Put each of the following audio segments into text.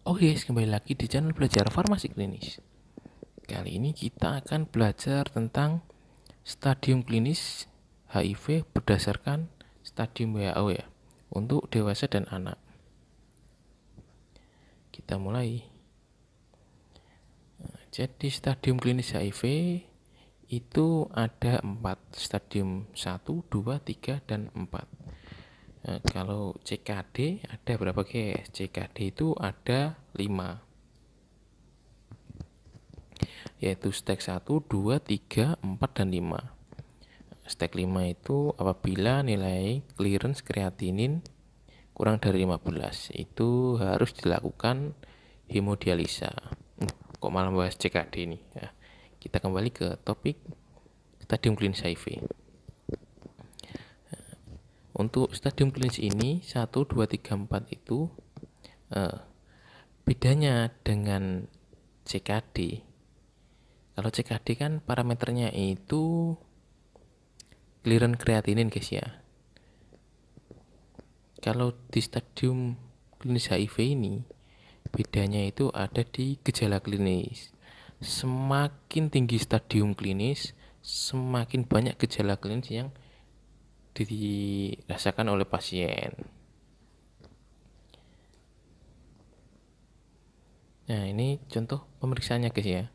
Oke, kembali lagi di channel belajar farmasi klinis. Kali ini kita akan belajar tentang stadium klinis HIV berdasarkan stadium WHO ya, untuk dewasa dan anak. Kita mulai. Jadi stadium klinis HIV itu ada 4, stadium 1, 2, 3, dan 4. Kalau CKD ada berapa guys? CKD itu ada 5, yaitu stage 1, 2, 3, 4, dan 5. Stage 5 itu apabila nilai clearance kreatinin kurang dari 15, itu harus dilakukan hemodialisa. Kok malah bahas CKD ini ya. Kita kembali ke topik stadium klinis HIV. Untuk stadium klinis ini 1, 2, 3, 4 itu bedanya dengan CKD. Kalau CKD kan parameternya itu clearance kreatinin guys ya. Kalau di stadium klinis HIV ini bedanya itu ada di gejala klinis. Semakin tinggi stadium klinis, semakin banyak gejala klinis yang dirasakan oleh pasien. Nah, ini contoh pemeriksaannya guys ya.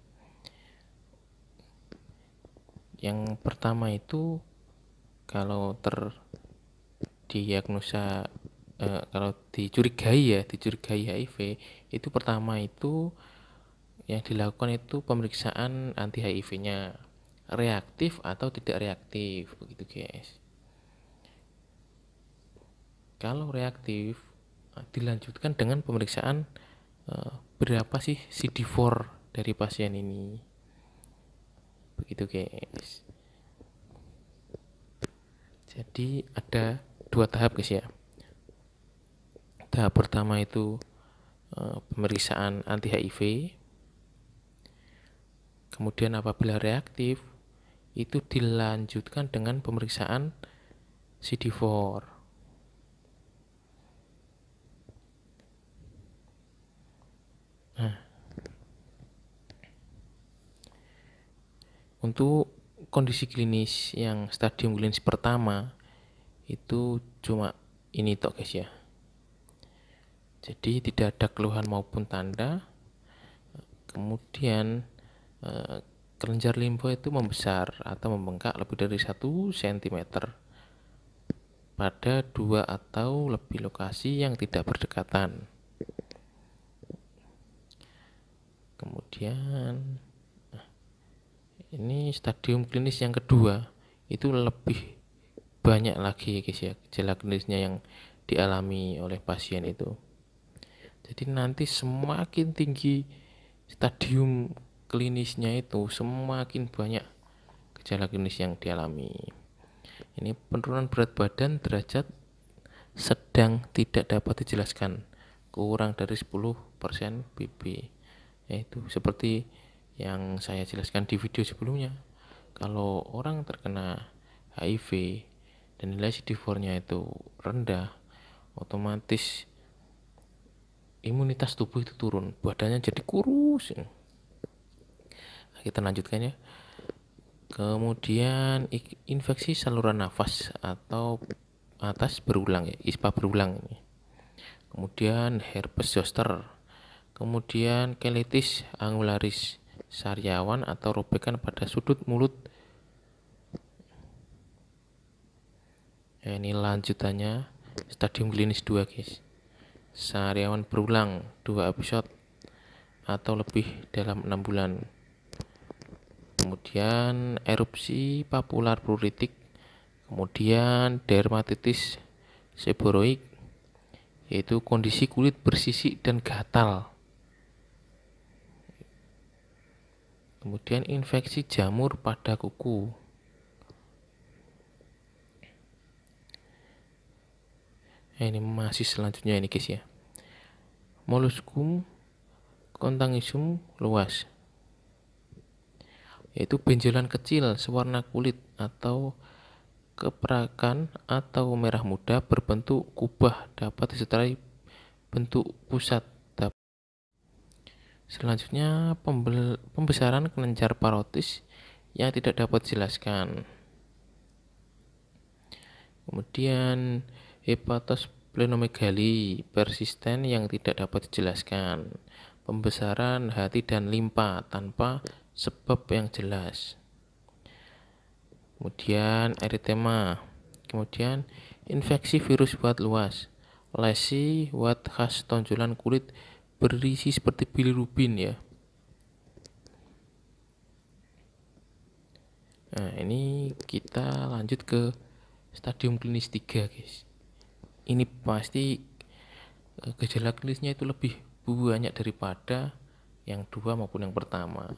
Yang pertama itu kalau terdiagnosa kalau dicurigai HIV, itu pertama itu yang dilakukan itu pemeriksaan anti HIV-nya reaktif atau tidak reaktif, begitu guys. Kalau reaktif dilanjutkan dengan pemeriksaan berapa sih CD4 dari pasien ini, begitu guys. Jadi ada 2 tahap guys ya. Tahap pertama itu pemeriksaan anti HIV. Kemudian apabila reaktif itu dilanjutkan dengan pemeriksaan CD4. Nah, untuk kondisi klinis yang stadium klinis pertama itu cuma ini tok guys ya. Jadi tidak ada keluhan maupun tanda. Kemudian kelenjar limfa itu membesar atau membengkak lebih dari 1 cm pada 2 atau lebih lokasi yang tidak berdekatan. Kemudian ini stadium klinis yang kedua, itu lebih banyak lagi guys ya gejala klinisnya yang dialami oleh pasien itu. Jadi nanti semakin tinggi stadium klinisnya itu semakin banyak gejala klinis yang dialami. Ini penurunan berat badan derajat sedang tidak dapat dijelaskan, kurang dari 10% BB. Yaitu seperti yang saya jelaskan di video sebelumnya. Kalau orang terkena HIV dan nilai CD4-nya itu rendah, otomatis imunitas tubuh itu turun, badannya jadi kurus. Kita lanjutkan ya. Kemudian infeksi saluran nafas atau atas berulang ya, ISPA berulang ini. Kemudian herpes zoster. Kemudian colitis angularis sariawan atau robekan pada sudut mulut. Ini lanjutannya stadium klinis 2 guys. Sariawan berulang 2 episode atau lebih dalam 6 bulan. Kemudian erupsi papular pruritik. Kemudian dermatitis seboroik, yaitu kondisi kulit bersisik dan gatal. Kemudian infeksi jamur pada kuku. Ini masih selanjutnya ini guys ya. Molluscum contagiosum luas, yaitu benjolan kecil sewarna kulit atau keperakan atau merah muda berbentuk kubah dapat disertai bentuk pusat Selanjutnya pembesaran kelenjar parotis yang tidak dapat dijelaskan. Kemudian hepatosplenomegali persisten yang tidak dapat dijelaskan. Pembesaran hati dan limpa tanpa sebab yang jelas. Kemudian eritema. Kemudian infeksi virus buat luas. Lesi buat khas tonjolan kulit berisi seperti bilirubin ya. Nah, ini kita lanjut ke stadium klinis 3, guys. Ini pasti gejala klinisnya itu lebih banyak daripada yang 2 maupun yang pertama.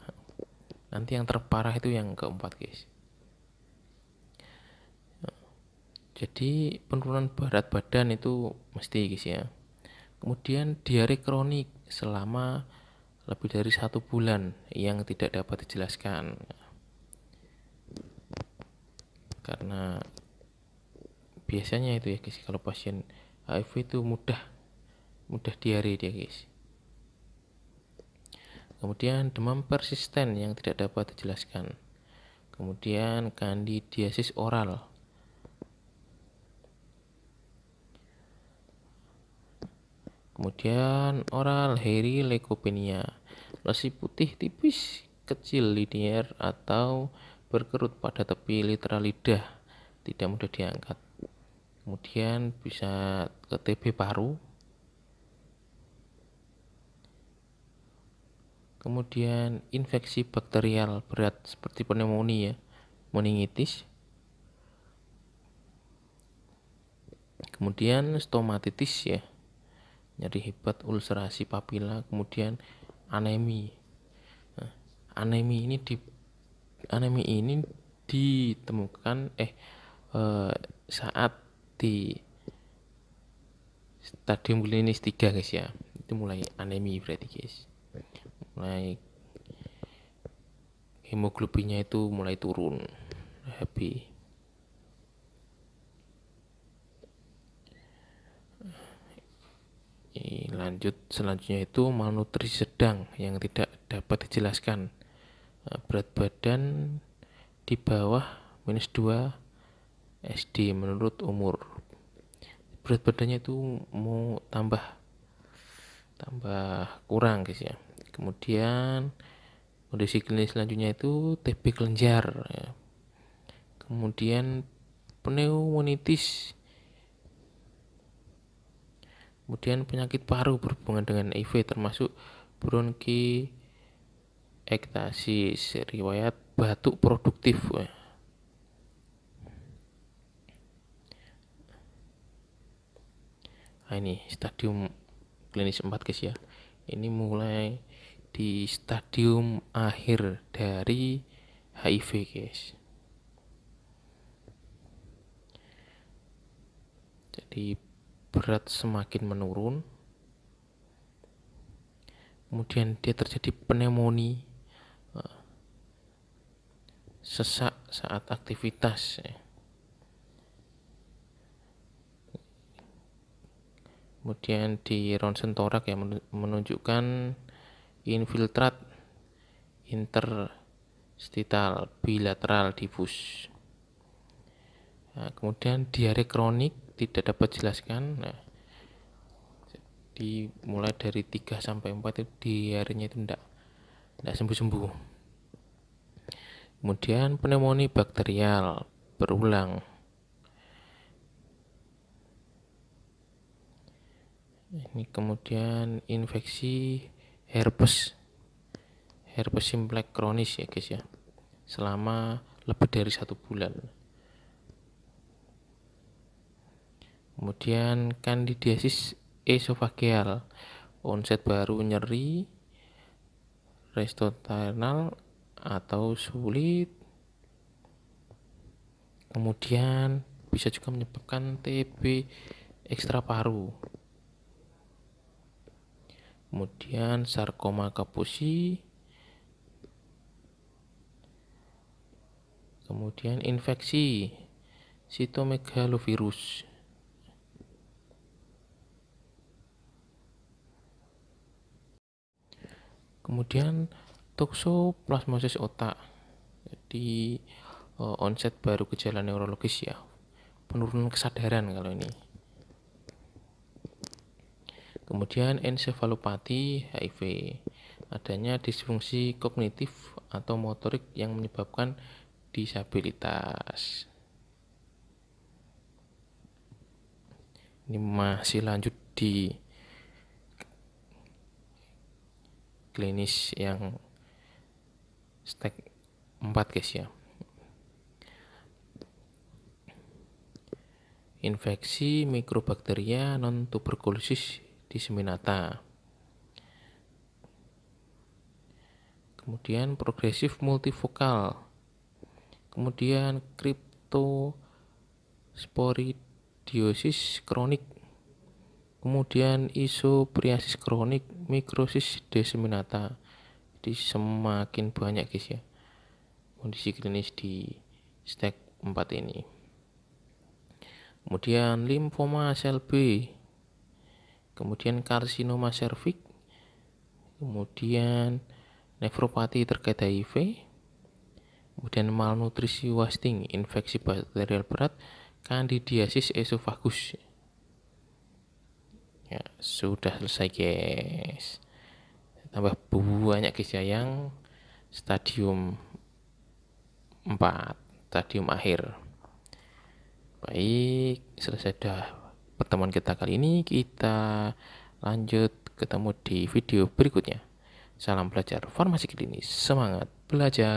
Nanti yang terparah itu yang keempat, guys. Jadi penurunan berat badan itu mesti, guys ya. Kemudian diare kronik selama lebih dari 1 bulan yang tidak dapat dijelaskan. Karena biasanya itu ya guys, kalau pasien HIV itu mudah diare dia, guys. Kemudian demam persisten yang tidak dapat dijelaskan. Kemudian kandidiasis oral. Kemudian oral hairy leukopenia, lesi putih tipis kecil linear atau berkerut pada tepi literal lidah, tidak mudah diangkat. Kemudian bisa ke TB paru. Kemudian infeksi bakterial berat seperti pneumonia, meningitis. Kemudian stomatitis ya, nyeri hebat, ulcerasi papila. Kemudian anemi. Nah, anemi ini ditemukan saat di stadium klinis 3, guys ya. Itu mulai anemi berarti, guys. Mulai hemoglobinnya itu mulai turun, Hb. Lanjut selanjutnya itu malnutrisi sedang yang tidak dapat dijelaskan. Berat badan di bawah -2 SD menurut umur. Berat badannya itu mau tambah kurang, guys ya. Kemudian kondisi klinis selanjutnya itu TB kelenjar ya. Kemudian pneumonitis. Kemudian penyakit paru berhubungan dengan HIV termasuk bronkiektasis, riwayat batuk produktif. Nah, ini stadium klinis 4, guys ya. Ini mulai di stadium akhir dari HIV, guys. Jadi berat semakin menurun. Kemudian dia terjadi pneumonia, sesak saat aktivitas. Kemudian di ronsen torak yang menunjukkan infiltrat interstital bilateral diffus. Nah, kemudian diare kronik tidak dapat dijelaskan. Nah, jadi mulai dari 3 sampai 4 itu diarenya itu tidak sembuh-sembuh. Kemudian pneumonia bakterial berulang. Ini kemudian infeksi herpes simplex kronis ya, guys ya, selama lebih dari 1 bulan. Kemudian kandidiasis esofageal, onset baru nyeri restoternal atau sulit. Kemudian bisa juga menyebabkan TB ekstra paru. Kemudian sarkoma kapusi. Kemudian infeksi sitomegalovirus. Kemudian toksoplasmosis otak, jadi onset baru gejala neurologis ya, penurunan kesadaran kalau ini. Kemudian ensefalopati HIV, adanya disfungsi kognitif atau motorik yang menyebabkan disabilitas. Ini masih lanjut di klinis yang stage 4 guys ya. Infeksi mikrobakteria non tuberkulosis disseminata. Kemudian progresif multifokal. Kemudian cryptosporidiosis kronik. Kemudian isopsoriasis kronik, mikrosis disseminata. Jadi semakin banyak guys ya kondisi klinis di stage 4 ini. Kemudian limfoma sel B, kemudian karsinoma serviks, kemudian nefropati terkait HIV, kemudian malnutrisi wasting, infeksi bakterial berat, kandidiasis esofagus. Ya, sudah selesai guys. Tambah banyak guys ya yang stadium 4, stadium akhir. Baik, selesai dah pertemuan kita kali ini. Kita lanjut ketemu di video berikutnya. Salam belajar farmasi klinis, semangat belajar.